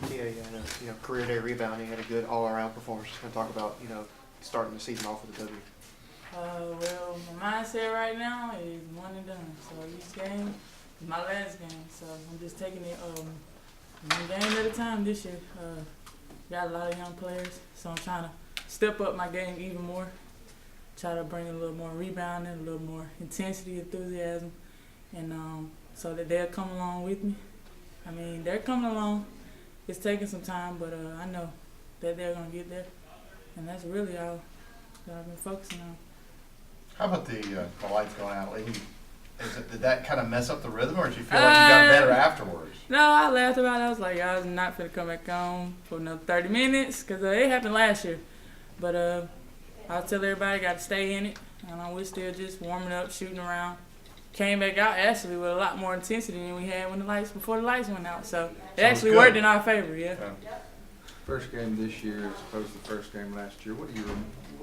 Yeah, career day rebounding, had a good all-around performance. Just gonna talk about, starting the season off with a W. Well, my mindset right now is one and done. So each game is my last game. So I'm just taking it one game at a time this year. Got a lot of young players, so I'm trying to step up my game even more. Try to bring a little more rebounding, a little more intensity, enthusiasm, and so that they'll come along with me. I mean, they're coming along. It's taking some time, but I know that they're going to get there. And that's really all that I've been focusing on. How about the lights going out? Did that kind of mess up the rhythm, or did you feel like you got better afterwards? No, I laughed about it. I was like, I was not going to come back on for another 30 minutes because it happened last year. But I'll tell everybody, got to stay in it. And we're still just warming up, shooting around. Came back out actually with a lot more intensity than we had before the lights went out. So it actually worked in our favor, yeah. First game this year as opposed to the first game last year. What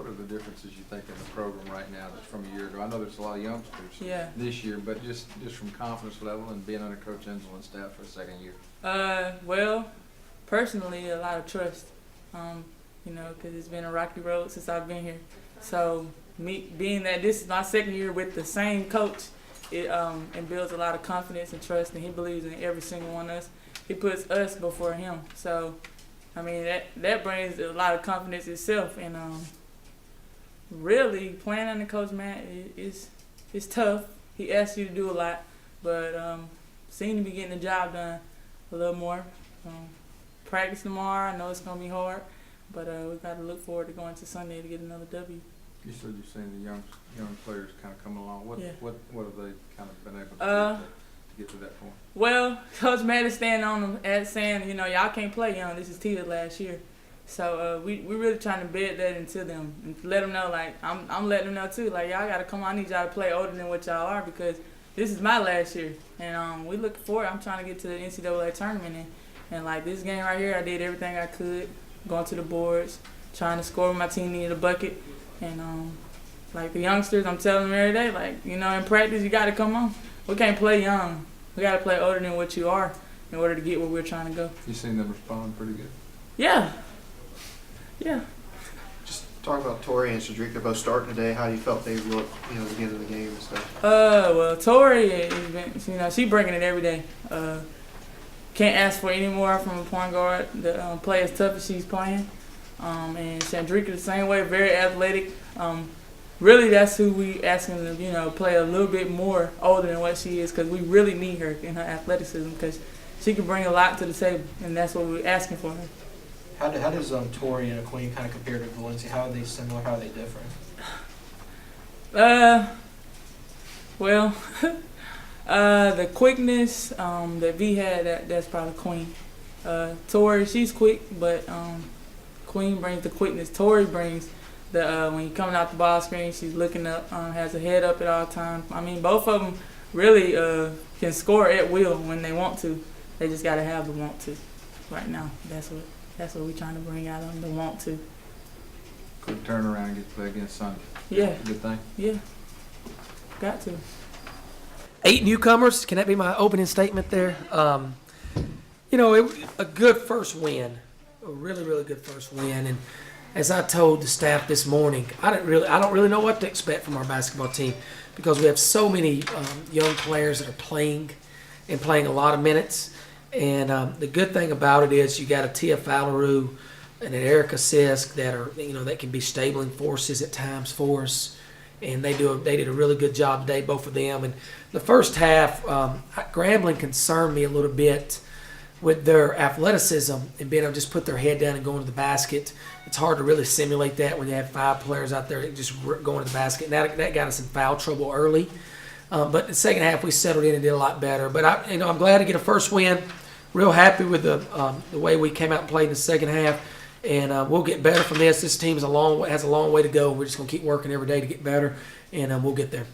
are the differences you think in the program right now that's from a year ago? I know there's a lot of youngsters this year, but just from confidence level and being under Coach Enzel and staff for a second year. Well, personally, a lot of trust. Because it's been a rocky road since I've been here. So me being that this is my second year with the same coach, it builds a lot of confidence and trust, and he believes in every single one of us. He puts us before him. So, I mean, that brings a lot of confidence itself. And really, playing under Coach Matt is tough. He asks you to do a lot, but seem to be getting the job done a little more. Practice tomorrow. I know it's going to be hard, but we got to look forward to going to Sunday to get another W. You said you've seen the young players kind of coming along. What have they kind of been able to do to get to that point? Well, Coach Matt is standing on them as saying, y'all can't play young. This is Tia's last year. So we're really trying to bed that into them and let them know, like, I'm letting them know too, like, y'all got to come on. I need y'all to play older than what y'all are because this is my last year. And we looking forward. I'm trying to get to the NCAA tournament. And like, this game right here, I did everything I could, going to the boards, trying to score when my team needed a bucket. And like the youngsters, I'm telling them every day, like, in practice, you got to come on. We can't play young. We got to play older than what you are in order to get where we're trying to go. You seen them respond pretty good? Yeah. Just talk about Tori and Cedric. They're both starting today. How you felt they looked, at the end of the game and stuff. Well, Tori has been, she bringing it every day. Can't ask for any more from a point guard to play as tough as she's playing. And Chandrika the same way, very athletic. Really, that's who we asking to, play a little bit more older than what she is because we really need her in her athleticism because she can bring a lot to the table, and that's what we're asking for her. How does Tori and Queen kind of compare to Valencia? How are they similar? How are they different? Well, the quickness that V had, that's probably Queen. Tori, she's quick, but Queen brings the quickness. Tori brings the when you're coming out the ball screen, she's looking up, has her head up at all times. I mean, both of them really can score at will when they want to. They just got to have the want to. Right now, that's what we're trying to bring out of them, the want to. Quick turnaround and get to play against Sunday. Yeah. Good thing. Yeah. Got to. 8 newcomers. Can that be my opening statement there? A good first win, a really, really good first win. And as I told the staff this morning, I don't really know what to expect from our basketball team because we have so many young players that are playing a lot of minutes. And the good thing about it is you got a Tia Fallaroo and an Erica Sisk that are that can be stabling forces at times for us. And they did a really good job today, both of them. And the first half, Grambling concerned me a little bit with their athleticism and being able to just put their head down and go into the basket. It's hard to really simulate that when you have 5 players out there just going to the basket. And that got us in foul trouble early. But the second half, we settled in and did a lot better. But I'm glad to get a first win. Real happy with the way we came out and played in the second half. And we'll get better from this. This team has a long way to go. We're just going to keep working every day to get better, and we'll get there.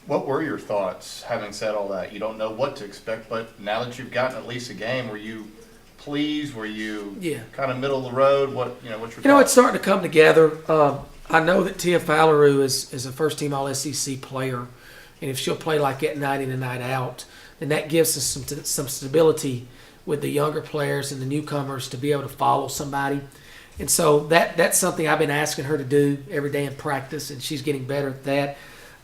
What were your thoughts, having said all that? You don't know what to expect, but now that you've gotten at least a game, were you pleased? Were you kind of middle of the road? What's your thoughts? It's starting to come together. I know that Tia Fallaroo is a first-team All-SEC player, and if she'll play like that night in and night out, then that gives us some stability with the younger players and the newcomers to be able to follow somebody. And so that's something I've been asking her to do every day in practice, and she's getting better at that.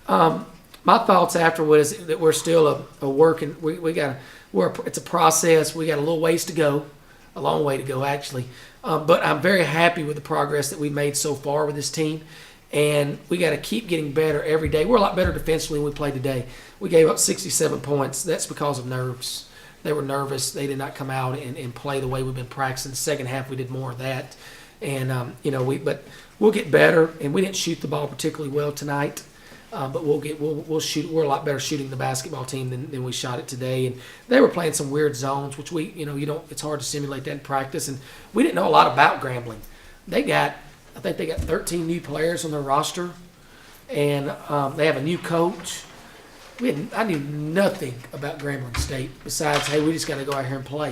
My thoughts afterward is that we're still a work, and it's a process. We got a little ways to go, a long way to go actually. But I'm very happy with the progress that we've made so far with this team, and we got to keep getting better every day. We're a lot better defensively than we played today. We gave up 67 points. That's because of nerves. They were nervous. They did not come out and play the way we've been practicing. The second half, we did more of that. And, but we'll get better. And we didn't shoot the ball particularly well tonight. But we'll shoot. We're a lot better shooting the basketball team than we shot it today. And they were playing some weird zones, which it's hard to simulate that in practice. And we didn't know a lot about Grambling. I think they got 13 new players on their roster. And they have a new coach. I knew nothing about Grambling State besides, hey, we just got to go out here and play.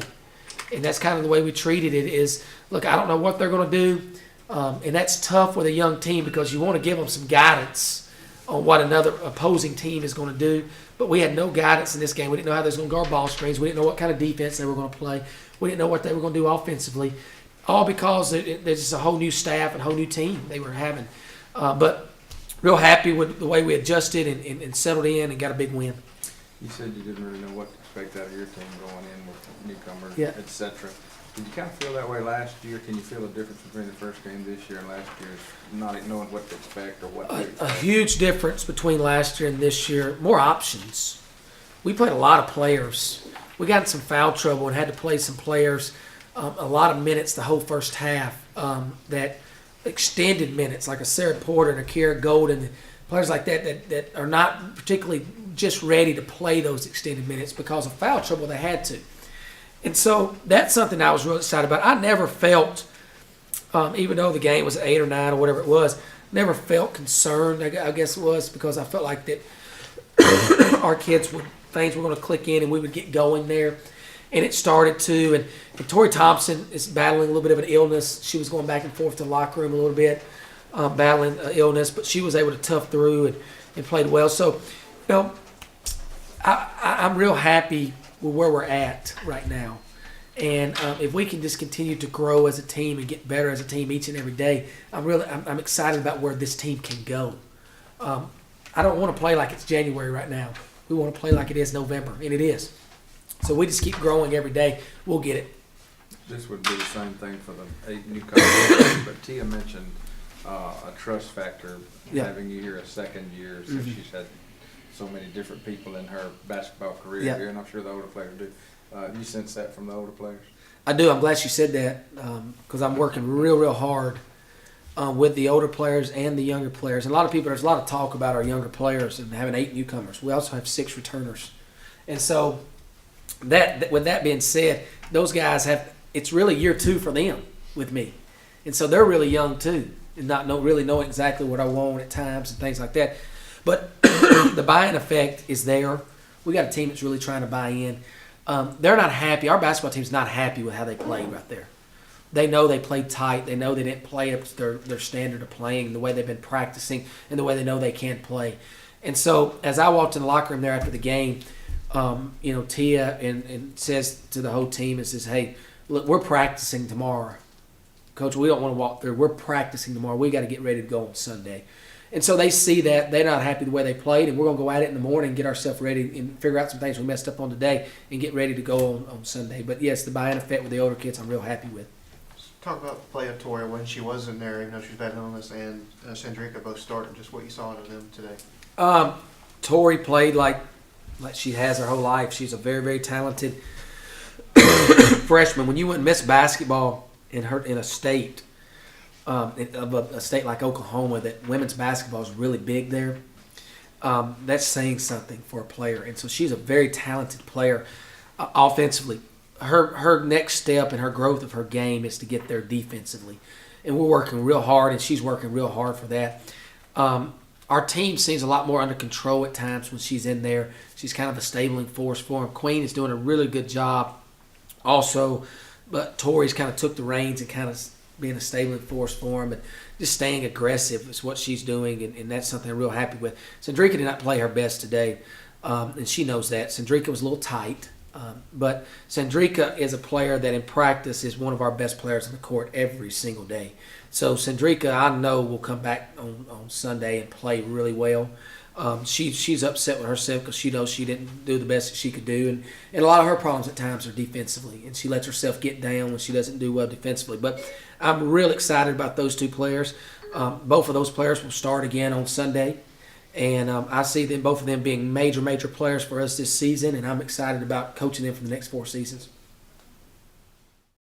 And that's kind of the way we treated it is, look, I don't know what they're going to do. And that's tough with a young team because you want to give them some guidance on what another opposing team is going to do. But we had no guidance in this game. We didn't know how they was going to guard ball screens. We didn't know what kind of defense they were going to play. We didn't know what they were going to do offensively. All because there's just a whole new staff and a whole new team they were having. But real happy with the way we adjusted and settled in and got a big win. You said you didn't really know what to expect out of your team going in with newcomers, Yeah. et cetera. Did you kind of feel that way last year? Can you feel the difference between the first game this year and last year's, not knowing what to expect or what to expect? A huge difference between last year and this year. More options. We played a lot of players. We got in some foul trouble and had to play some players a lot of minutes the whole first half that extended minutes, like a Sarah Porter and a Kiera Golden, players like that are not particularly just ready to play those extended minutes because of foul trouble they had to. And so that's something I was really excited about. I never felt, even though the game was 8 or 9 or whatever it was, never felt concerned. I guess it was because I felt like that our things were going to click in and we would get going there. And it started to. And Tori Thompson is battling a little bit of an illness. She was going back and forth to the locker room a little bit, battling illness, but she was able to tough through and played well. So, I'm real happy with where we're at right now. And if we can just continue to grow as a team and get better as a team each and every day, I'm excited about where this team can go. I don't want to play like it's January right now. We want to play like it is November, and it is. So we just keep growing every day. We'll get it. This would be the same thing for the 8 newcomers, but Tia mentioned a trust factor, having you here a second year since she's had so many different people in her basketball career here, and I'm sure the older players do. You sense that from the older players? I do. I'm glad she said that because I'm working real hard with the older players and the younger players. And there's a lot of talk about our younger players and having 8 newcomers. We also have 6 returners. And so with that being said, those guys it's really year 2 for them with me. And so they're really young too and not really know exactly what I want at times and things like that. But the buy-in effect is there. We got a team that's really trying to buy in. They're not happy. Our basketball team's not happy with how they played right there. They know they played tight. They know they didn't play up to their standard of playing, the way they've been practicing, and the way they know they can play. And so as I walked in the locker room there after the game, Tia and says to the whole team and says, hey, look, we're practicing tomorrow. Coach, we don't want to walk through. We're practicing tomorrow. We got to get ready to go on Sunday. And so they see that. They're not happy the way they played, and we're going to go at it in the morning and get ourselves ready and figure out some things we messed up on today and get ready to go on Sunday. But, yes, the buy-in effect with the older kids I'm real happy with. Talk about the play of Tori when she was in there, even though she was battling illness, and Sandrika both starting, just what you saw out of them today. Tori played like she has her whole life. She's a very, very talented freshman. When you went and missed basketball in a state, a state like Oklahoma, that women's basketball is really big there, that's saying something for a player. And so she's a very talented player offensively. Her next step in her growth of her game is to get there defensively. And we're working real hard, and she's working real hard for that. Our team seems a lot more under control at times when she's in there. She's kind of a stabling force for them. Queen is doing a really good job also, but Tori's kind of took the reins and kind of being a stabling force for him, but just staying aggressive is what she's doing, and that's something I'm real happy with. Sandrika did not play her best today, and she knows that. Sandrika was a little tight. But Sandrika is a player that in practice is one of our best players on the court every single day. So Sandrika, I know, will come back on Sunday and play really well. She's upset with herself because she knows she didn't do the best that she could do. And a lot of her problems at times are defensively. And she lets herself get down when she doesn't do well defensively. But I'm real excited about those two players. Both of those players will start again on Sunday. And I see them, both of them being major players for us this season. And I'm excited about coaching them for the next 4 seasons.